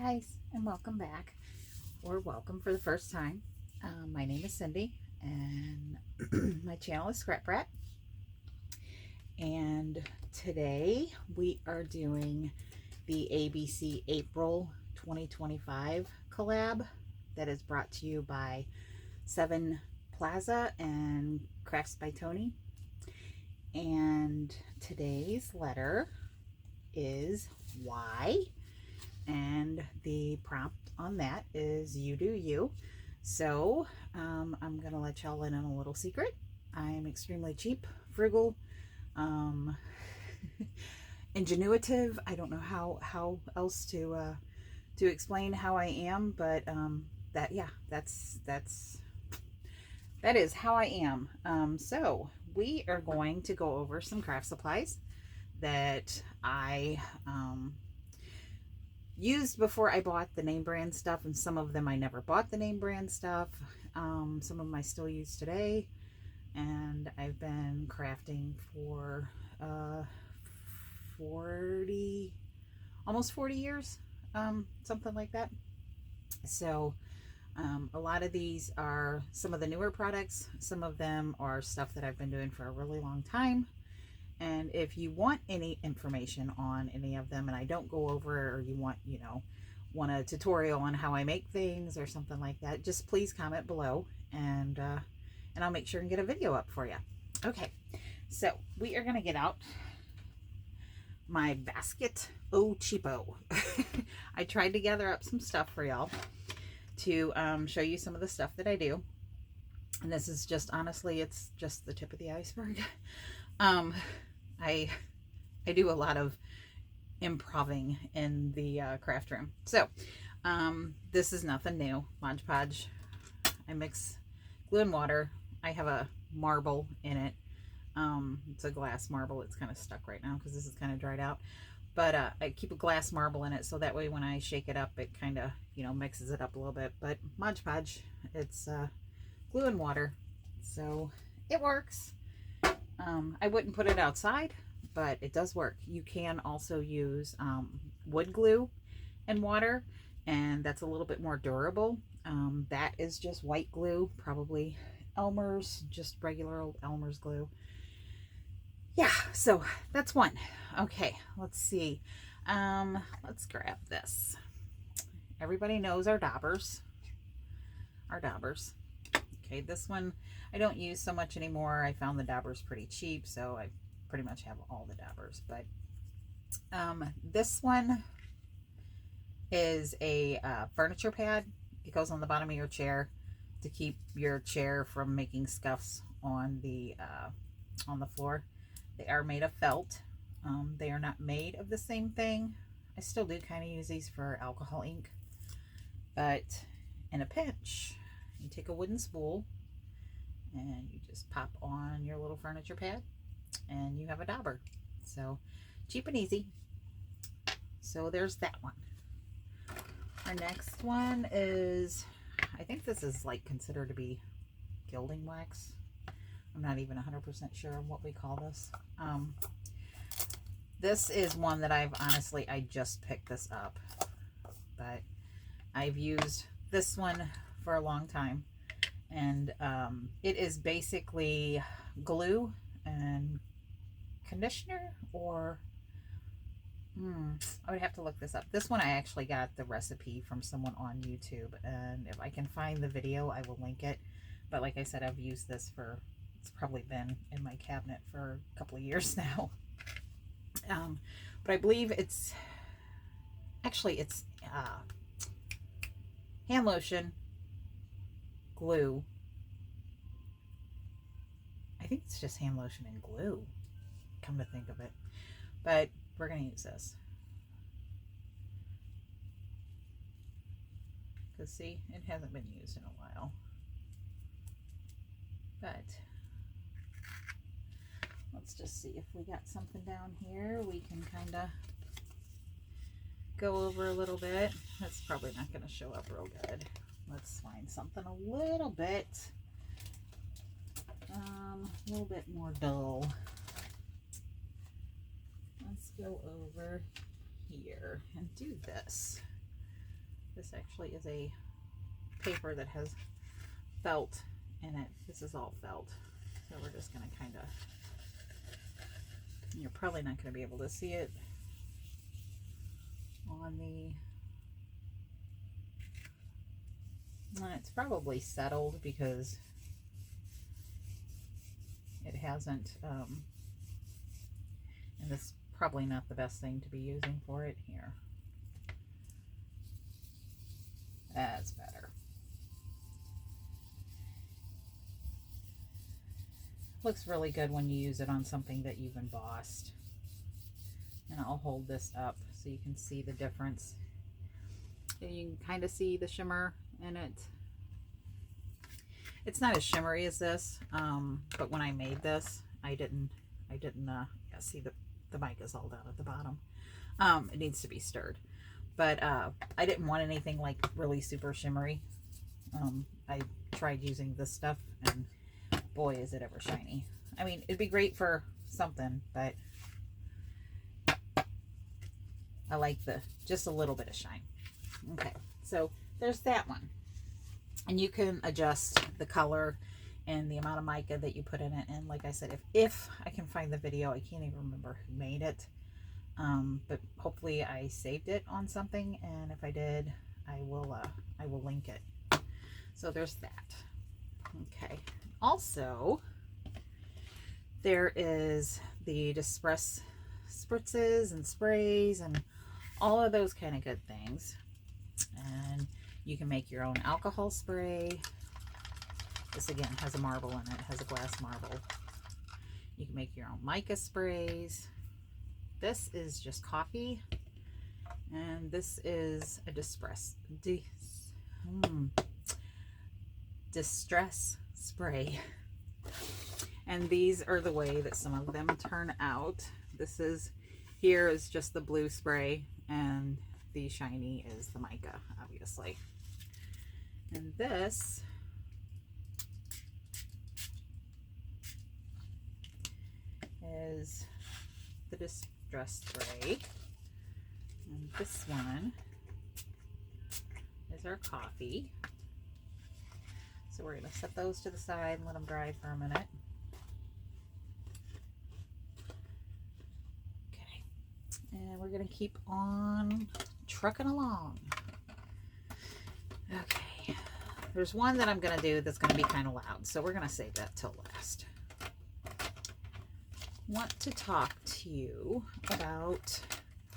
guys, and welcome back, or welcome for the first time. My name is Cindy, and my channel is Scrap Brat. And today we are doing the ABC April 2025 collab that is brought to you by Seven Plaza and Crafts by Tony. And today's letter is Y. And the prompt on that is you do you. So I'm gonna let y'all in on a little secret. I am extremely cheap, frugal, ingenuitive. I don't know how else to explain how I am, but that is how I am. So we are going to go over some craft supplies that I used before I bought the name brand stuff, and some of them I never bought the name brand stuff. Some of them I still use today, and I've been crafting for 40, almost 40 years, something like that. So a lot of these are some of the newer products. Some of them are stuff that I've been doing for a really long time. And if you want any information on any of them and I don't go over it, or you want, want a tutorial on how I make things or something like that, just please comment below, and I'll make sure and get a video up for you. Okay, so we are going to get out my basket o cheapo. I tried to gather up some stuff for y'all to show you some of the stuff that I do. And this is just, honestly, it's just the tip of the iceberg. I do a lot of improving in the craft room. So this is nothing new. Mod Podge. I mix glue and water. I have a marble in it. It's a glass marble. It's kind of stuck right now because this is kind of dried out. But I keep a glass marble in it, so that way when I shake it up, it kind of, mixes it up a little bit. But Mod Podge, it's glue and water. So it works. I wouldn't put it outside, but it does work. You can also use wood glue and water, and that's a little bit more durable. That is just white glue, probably Elmer's, just regular old Elmer's glue. Yeah, so that's one. Okay, let's see. Let's grab this. Everybody knows our daubers. Our daubers. Okay, this one I don't use so much anymore. I found the daubers pretty cheap, so I pretty much have all the daubers. But this one is a furniture pad. It goes on the bottom of your chair to keep your chair from making scuffs on the floor. They are made of felt. They are not made of the same thing. I still do kind of use these for alcohol ink, but in a pinch, you take a wooden spool and you just pop on your little furniture pad and you have a dauber. So cheap and easy. So there's that one. Our next one is, I think this is like considered to be gilding wax. I'm not even 100% sure what we call this. This is one that I just picked this up, but I've used this one for a long time. And it is basically glue and conditioner, or I would have to look this up. This one I actually got the recipe from someone on YouTube, and if I can find the video I will link it. But like I said, I've used this for, it's probably been in my cabinet for a couple of years now. But I believe it's hand lotion, glue. I think it's just hand lotion and glue, come to think of it. But we're going to use this. Because see, it hasn't been used in a while. But let's just see if we got something down here we can kind of go over a little bit. That's probably not going to show up real good. Let's find something a little bit more dull. Let's go over here and do this. This actually is a paper that has felt in it. This is all felt. So we're just going to kind of, you're probably not going to be able to see it on the, it's probably settled because it hasn't, and this is probably not the best thing to be using for it here. That's better. Looks really good when you use it on something that you've embossed. And I'll hold this up so you can see the difference. And you can kind of see the shimmer in it. It's not as shimmery as this, but when I made this, I didn't yeah, see the mic is all down at the bottom. It needs to be stirred. But I didn't want anything like really super shimmery. I tried using this stuff and boy is it ever shiny. I mean, it'd be great for something, but I like just a little bit of shine. Okay, so there's that one. And you can adjust the color and the amount of mica that you put in it. And like I said, if I can find the video, I can't even remember who made it. But hopefully I saved it on something, and if I did, I will link it. So there's that. Okay. Also, there is the Dispress spritzes and sprays and all of those kind of good things. And you can make your own alcohol spray. This again has a marble in it, has a glass marble. You can make your own mica sprays. This is just coffee, and this is a distress spray. And these are the way that some of them turn out. Here is just the blue spray, and the shiny is the mica, obviously. And this is the distress spray, and this one is our coffee. So we're going to set those to the side and let them dry for a minute. Okay, and we're going to keep on trucking along. Okay, there's one that I'm going to do that's going to be kind of loud, so we're going to save that till last. Want to talk to you about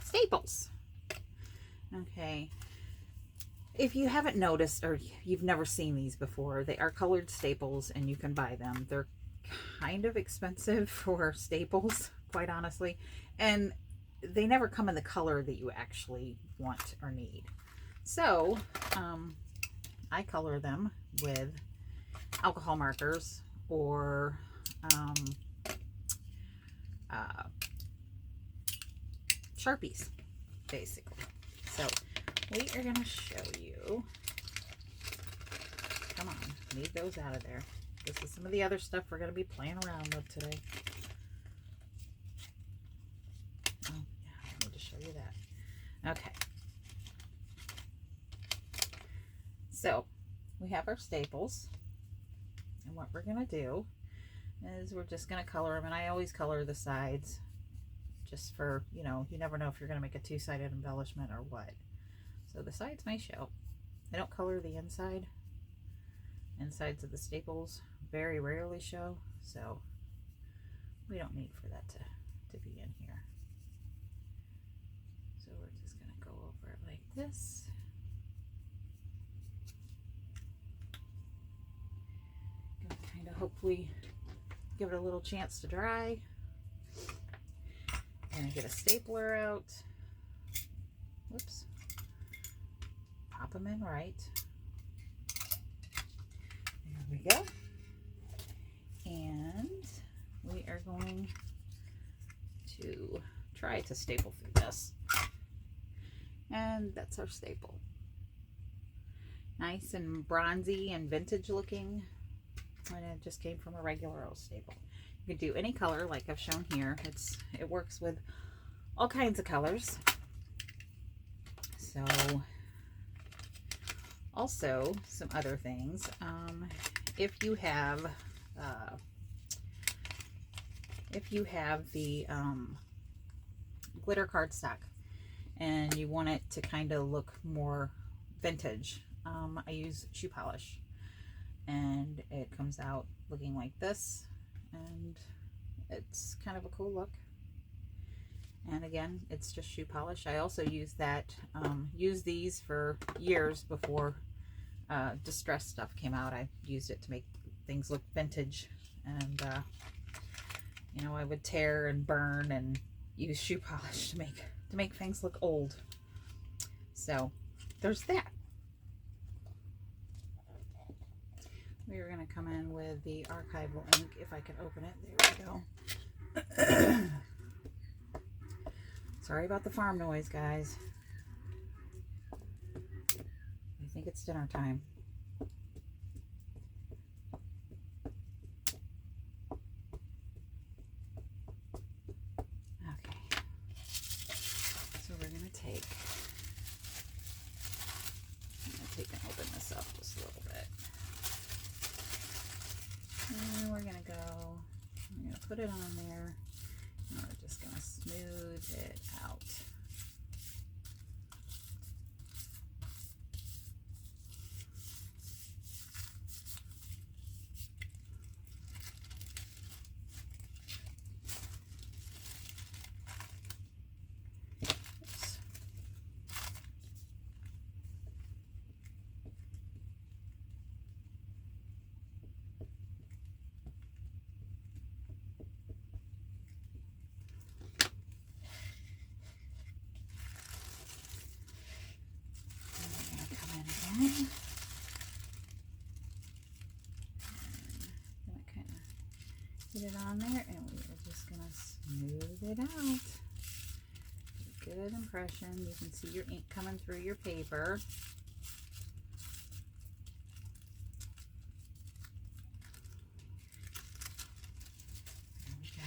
staples. Okay, if you haven't noticed or you've never seen these before, they are colored staples and you can buy them. They're kind of expensive for staples, quite honestly, and they never come in the color that you actually want or need. So I color them with alcohol markers or Sharpies, basically. So we are going to show you. Come on, leave those out of there. This is some of the other stuff we're going to be playing around with today. Oh, yeah, I need to show you that. Okay. So we have our staples. And what we're going to do is we're just going to color them. And I always color the sides just for, you never know if you're going to make a two-sided embellishment or what. So the sides may show. I don't color the inside. Insides of the staples very rarely show, so we don't need for that to be in here. So we're just going to go over it like this. Gonna kind of hopefully give it a little chance to dry. Gonna get a stapler out. Whoops. Pop them in right. There we go. And we are going to try to staple through this. And that's our staple. Nice and bronzy and vintage looking. And it just came from a regular old staple. You can do any color like I've shown here. It works with all kinds of colors. So Also, some other things. If you have the glitter cardstock and you want it to kind of look more vintage, I use shoe polish, and it comes out looking like this, and it's kind of a cool look. And again, it's just shoe polish. I also use these for years before distressed stuff came out. I used it to make things look vintage, and you know, I would tear and burn and use shoe polish to make things look old. So there's that. We are going to come in with the archival ink, if I can open it. There we go. Sorry about the farm noise, guys. I think it's dinner time. Okay. So we're going to take and open this up just a little bit. And we're going to put it on there. And we're just going to smooth it out. Oops. Kind of get it on there, and we are just going to smooth it out. Get a good impression. You can see your ink coming through your paper. There we go.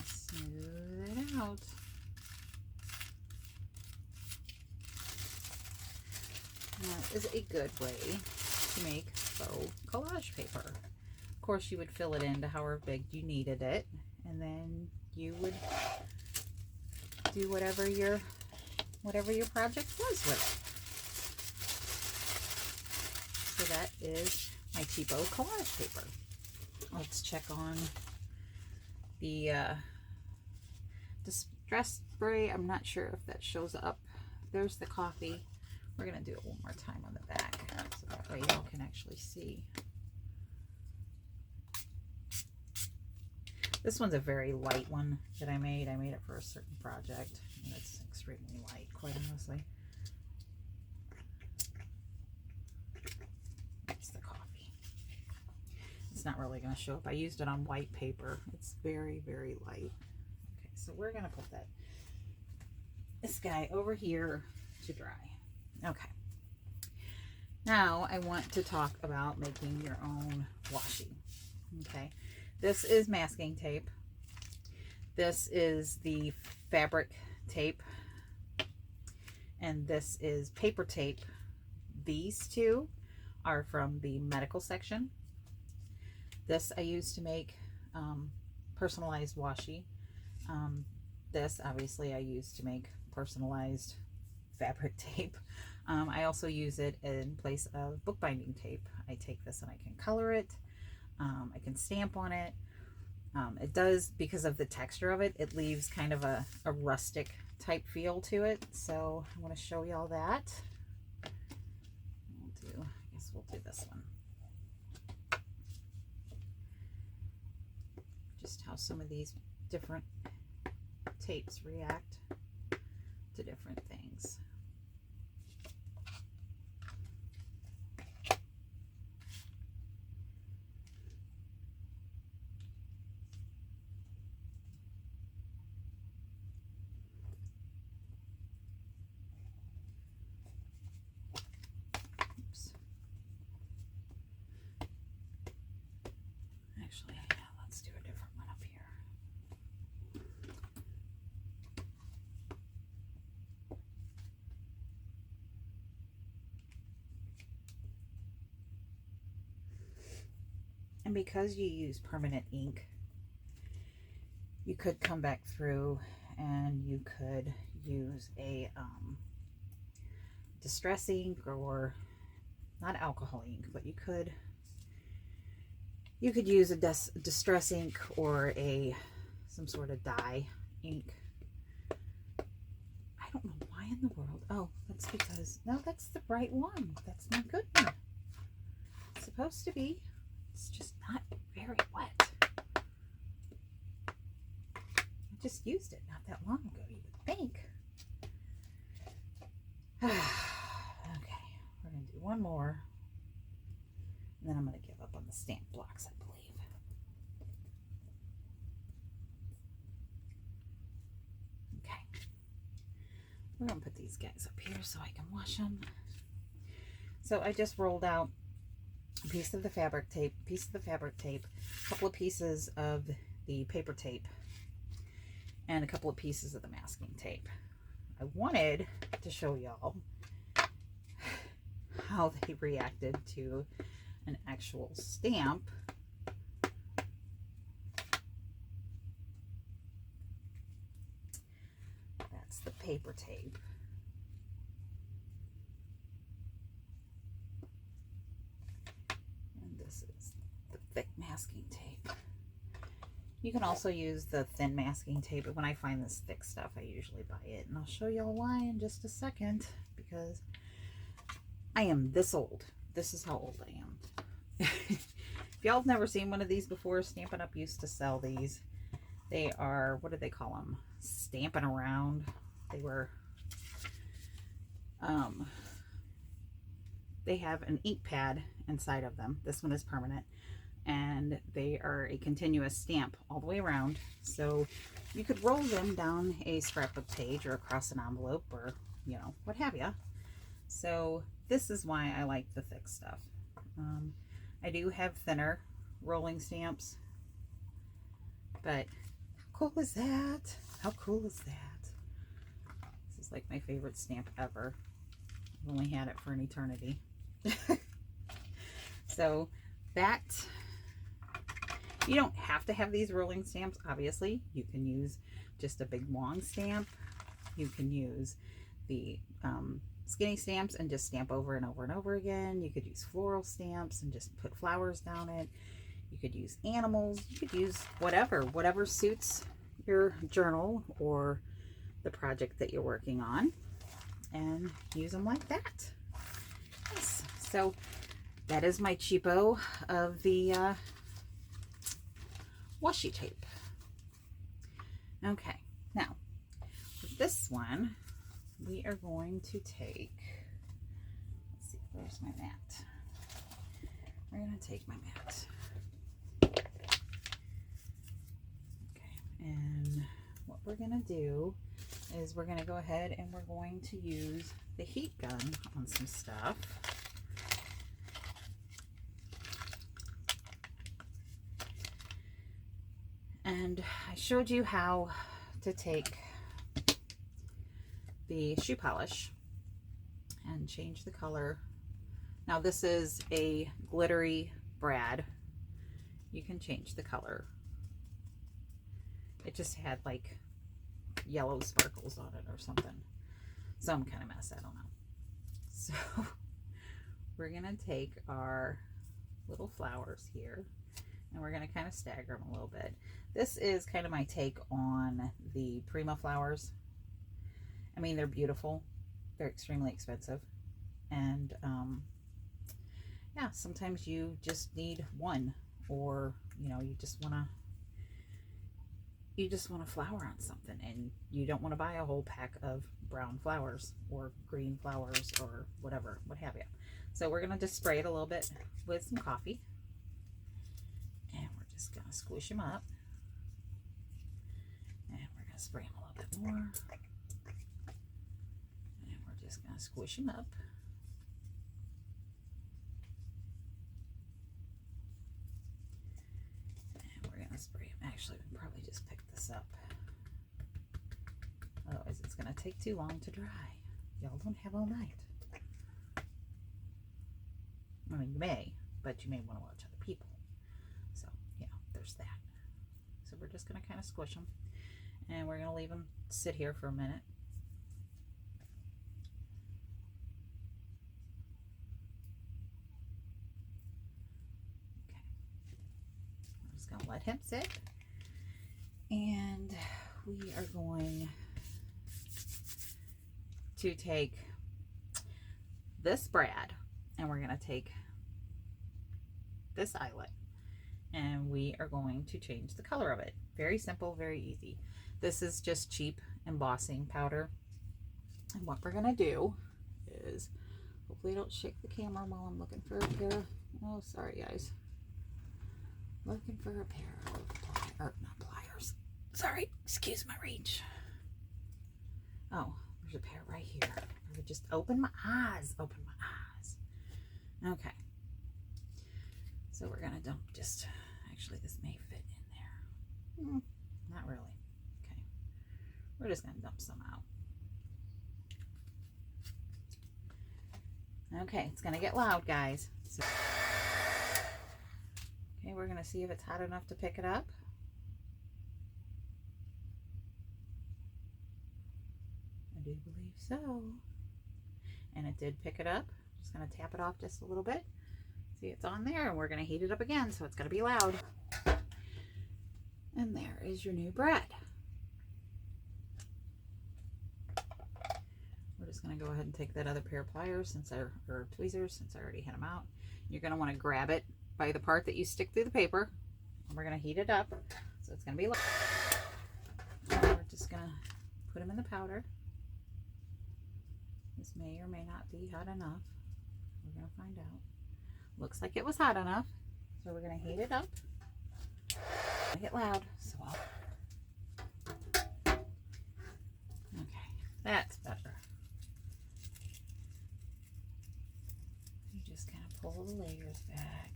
Smooth it out. That is a good way to make faux collage paper. Of course, you would fill it into however big you needed it, and then you would do whatever your project was with it. So that is my TPO collage paper. Let's check on the distress spray. I'm not sure if that shows up. There's the coffee. We're going to do it one more time on the back so that way y'all can actually see. This one's a very light one that I made. I made it for a certain project, and it's extremely light, quite honestly. That's the coffee. It's not really going to show up. I used it on white paper. It's very, very light. Okay, so we're going to put this guy over here to dry. Okay. Now I want to talk about making your own washi. Okay. This is masking tape. This is the fabric tape. And this is paper tape. These two are from the medical section. This I use to make personalized washi. This obviously I use to make personalized fabric tape. I also use it in place of bookbinding tape. I take this and I can color it. I can stamp on it. It does, because of the texture of it, it leaves kind of a rustic type feel to it. So I want to show y'all that. I guess we'll do this one. Just how some of these different tapes react to different things. Oops. Actually, yeah, let's do a different one up here. And because you use permanent ink, you could come back through and you could use a distress ink, or not alcohol ink, but you could use a distress ink or some sort of dye ink. I don't know why in the world. Oh, that's because, no, that's the right one. That's my good one. It's supposed to be. It's just not very wet. I just used it not that long ago, you would think. Okay, we're going to do one more. And then I'm going to give up on the stamp blocks, I believe. Okay. We're going to put these guys up here so I can wash them. So I just rolled out a piece of the fabric tape, a couple of pieces of the paper tape, and a couple of pieces of the masking tape. I wanted to show y'all how they reacted to an actual stamp. That's the paper tape. And this is the thick masking tape. You can also use the thin masking tape, but when I find this thick stuff, I usually buy it. And I'll show y'all why in just a second, because I am this old. This is how old I am. If y'all have never seen one of these before, Stampin' Up! Used to sell these. They are, what do they call them? Stampin' Around. They were, they have an ink pad inside of them. This one is permanent. And they are a continuous stamp all the way around. So you could roll them down a scrapbook page or across an envelope, or, you know, what have you. So this is why I like the thick stuff. I do have thinner rolling stamps, but how cool is that? How cool is that? This is like my favorite stamp ever. I've only had it for an eternity. So that, you don't have to have these rolling stamps, obviously. You can use just a big long stamp. You can use the skinny stamps and just stamp over and over and over again. You could use floral stamps and just put flowers down it. You could use animals. You could use whatever suits your journal or the project that you're working on, and use them like that. Yes. So that is my cheapo of the washi tape. Okay, now with this one, we are going to take, let's see, where's my mat? We're going to take my mat. Okay, and what we're going to do is we're going to go ahead and we're going to use the heat gun on some stuff. And I showed you how to take the shoe polish and change the color. Now this is a glittery brad. You can change the color. It just had like yellow sparkles on it or something. Some kind of mess, I don't know. So we're gonna take our little flowers here and we're going to kind of stagger them a little bit. This is kind of my take on the Prima flowers. I mean, they're beautiful. They're extremely expensive. And yeah, sometimes you just need one, or you know, you just want to flower on something, and you don't want to buy a whole pack of brown flowers or green flowers or whatever, what have you. So we're going to just spray it a little bit with some coffee, and we're just going to squish them up, and we're going to spray them a little bit more, and we're just going to squish them up. Spray them. Actually, we can probably just pick this up. Otherwise, it's going to take too long to dry. Y'all don't have all night. I mean, you may, but you may want to watch other people. So, yeah, there's that. So we're just going to kind of squish them. And we're going to leave them sit here for a minute. Gonna let him sit, and we are going to take this brad, and we're going to take this eyelet, and we are going to change the color of it. Very simple, very easy. This is just cheap embossing powder, and what we're going to do is, hopefully I don't shake the camera while I'm looking for a pair of, oh sorry guys, looking for a pair of not pliers. Sorry, excuse my reach. Oh, there's a pair right here. I would just open my eyes. Open my eyes. Okay. So we're gonna dump just. Actually, this may fit in there. Not really. Okay. We're just gonna dump some out. Okay, it's gonna get loud, guys. So okay, we're going to see if it's hot enough to pick it up. I do believe so. And it did pick it up. Just going to tap it off just a little bit. See, it's on there, and we're going to heat it up again, so it's going to be loud. And there is your new brad. We're just going to go ahead and take that other pair of pliers, or tweezers, since I already had them out. You're going to want to grab it by the part that you stick through the paper, and we're going to heat it up, so it's going to be low. We're just going to put them in the powder. This may or may not be hot enough. We're going to find out. Looks like it was hot enough, so we're going to heat it up. Make it loud, so okay, that's better. You just kind of pull the layers back.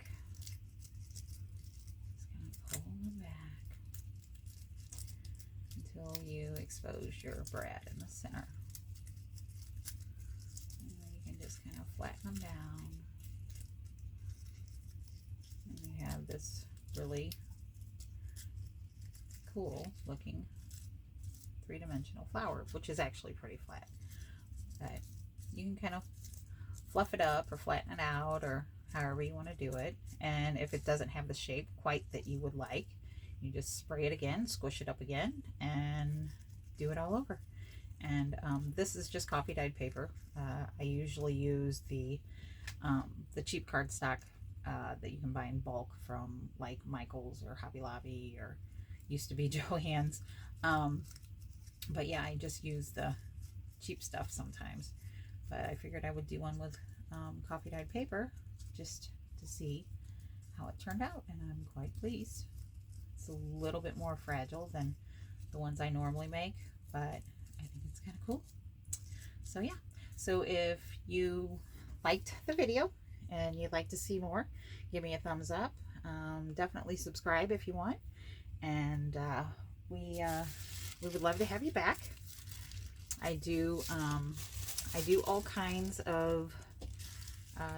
Until you expose your brad in the center. And then you can just kind of flatten them down. And you have this really cool looking three-dimensional flower, which is actually pretty flat. But you can kind of fluff it up or flatten it out, or however you want to do it. And if it doesn't have the shape quite that you would like, you just spray it again, squish it up again, and do it all over. And this is just coffee dyed paper. I usually use the cheap cardstock that you can buy in bulk from like Michael's or Hobby Lobby, or used to be Joann's. But yeah, I just use the cheap stuff sometimes. But I figured I would do one with coffee dyed paper just to see how it turned out, and I'm quite pleased. It's a little bit more fragile than the ones I normally make, but I think it's kind of cool. So yeah, so if you liked the video and you'd like to see more, give me a thumbs up. Definitely subscribe if you want, and we would love to have you back. I do all kinds of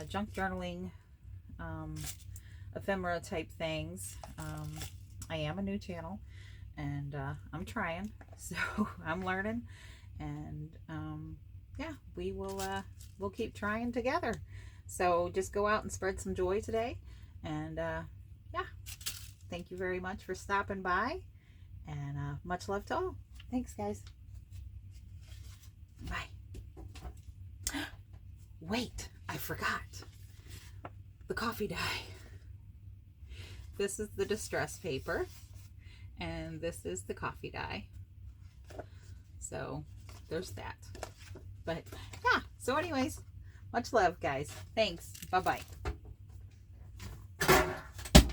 junk journaling, ephemera type things. I am a new channel, and I'm trying, so I'm learning, and yeah, we'll keep trying together. So just go out and spread some joy today, and yeah, thank you very much for stopping by. And much love to all. Thanks, guys. Bye. Wait, I forgot. The coffee dye. This is the distress paper. And this is the coffee dye. So there's that. But yeah, so anyways, much love, guys. Thanks. Bye-bye.